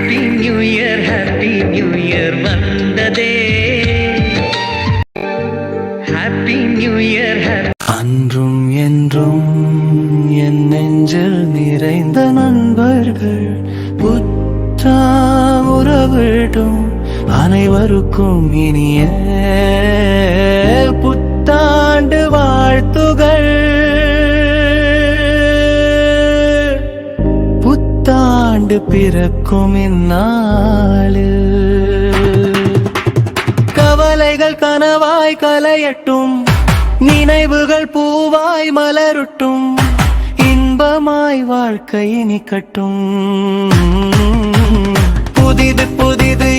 Happy new year வந்ததே. Happy new year. அன்றும் என்றும் என் நெஞ்சில் நிறைந்த நண்பர்கள் உறவிடும் அனைவருக்கும் இனிய புத்தாண்டு வாழ்த்துகள். புத்தாண்டு பிறக்கும் இந்நாளில் கவலைகள் கனவாய் கலையட்டும், நினைவுகள் பூவாய் மலரட்டும், இன்பமாய் வாழ்க்கை இனிக்கட்டும். புதிது புதிது